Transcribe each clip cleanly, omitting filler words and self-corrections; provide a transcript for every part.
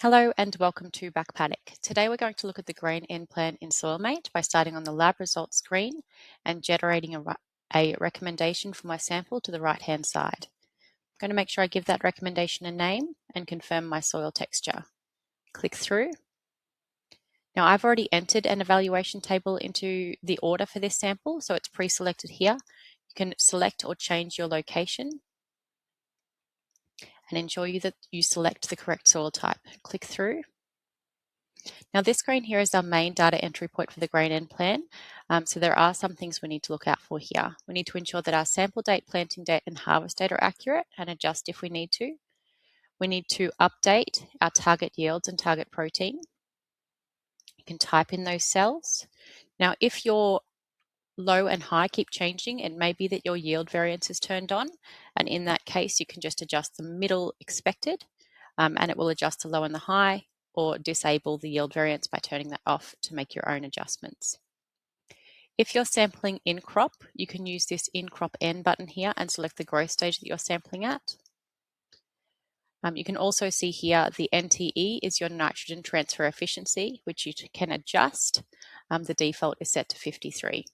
Hello and welcome to BackPanic. Today we're going to look at the grain N plan in SoilMate by starting on the lab results screen and generating a recommendation for my sample to the right-hand side. I'm going to make sure I give that recommendation a name and confirm my soil texture. Click through. Now I've already entered an evaluation table into the order for this sample, so it's pre-selected here. You can select or change your location and ensure that you select the correct soil type. Click through. Now this screen here is our main data entry point for the grain N plan. So there are some things we need to look out for here. We need to ensure that our sample date, planting date and harvest date are accurate and adjust if we need to. We need to update our target yields and target protein. You can type in those cells. Now if your low and high keep changing, it may be that your yield variance is turned on, and in that case you can just adjust the middle expected and it will adjust the low and the high, or disable the yield variance by turning that off to make your own adjustments. If you're sampling in crop, you can use this in crop N button here and select the growth stage that you're sampling at. You can also see here the NTE is your nitrogen transfer efficiency, which you can adjust. The default is set to 53.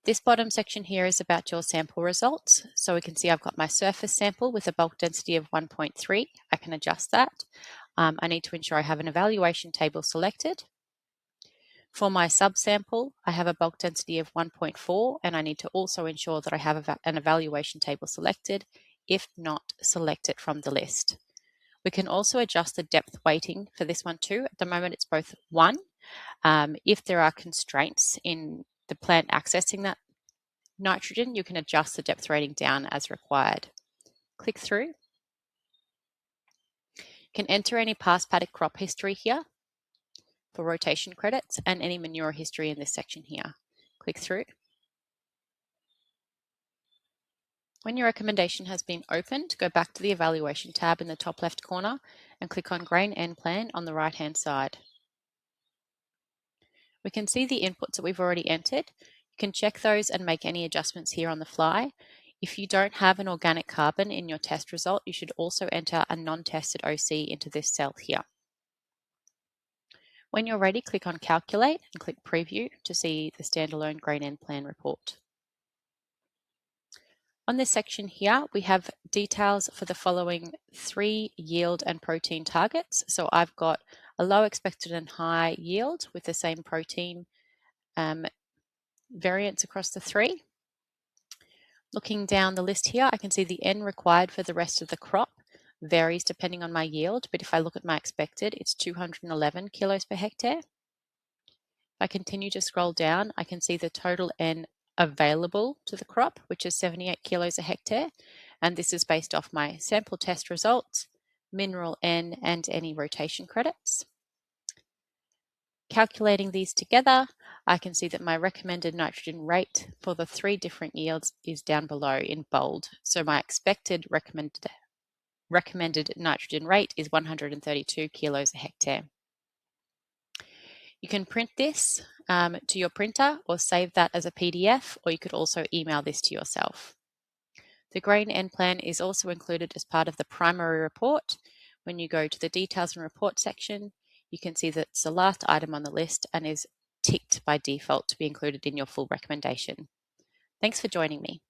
This bottom section here is about your sample results. So we can see I've got my surface sample with a bulk density of 1.3. I can adjust that. I need to ensure I have an evaluation table selected. For my subsample, I have a bulk density of 1.4, and I need to also ensure that I have an evaluation table selected. If not, select it from the list. We can also adjust the depth weighting for this one too. At the moment, it's both 1. If there are constraints in the plant accessing that nitrogen, you can adjust the depth rating down as required. Click through. You can enter any past paddock crop history here for rotation credits and any manure history in this section here. Click through. When your recommendation has been opened, go back to the evaluation tab in the top left corner and click on grain N plan on the right hand side. We can see the inputs that we've already entered. You can check those and make any adjustments here on the fly. If you don't have an organic carbon in your test result, you should also enter a non-tested OC into this cell here. When you're ready, click on Calculate and click Preview to see the standalone grain N plan report. On this section here, we have details for the following 3 yield and protein targets. So I've got a low expected and high yield with the same protein variance across the 3. Looking down the list here, I can see the N required for the rest of the crop varies depending on my yield, but if I look at my expected, it's 211 kilos per hectare. If I continue to scroll down, I can see the total N available to the crop, which is 78 kilos a hectare, and this is based off my sample test results, mineral N, and any rotation credits. Calculating these together, I can see that my recommended nitrogen rate for the 3 different yields is down below in bold. So my expected recommended nitrogen rate is 132 kilos a hectare. You can print this to your printer or save that as a PDF, or you could also email this to yourself. The grain N plan is also included as part of the primary report. When you go to the details and report section, you can see that it's the last item on the list and is ticked by default to be included in your full recommendation. Thanks for joining me.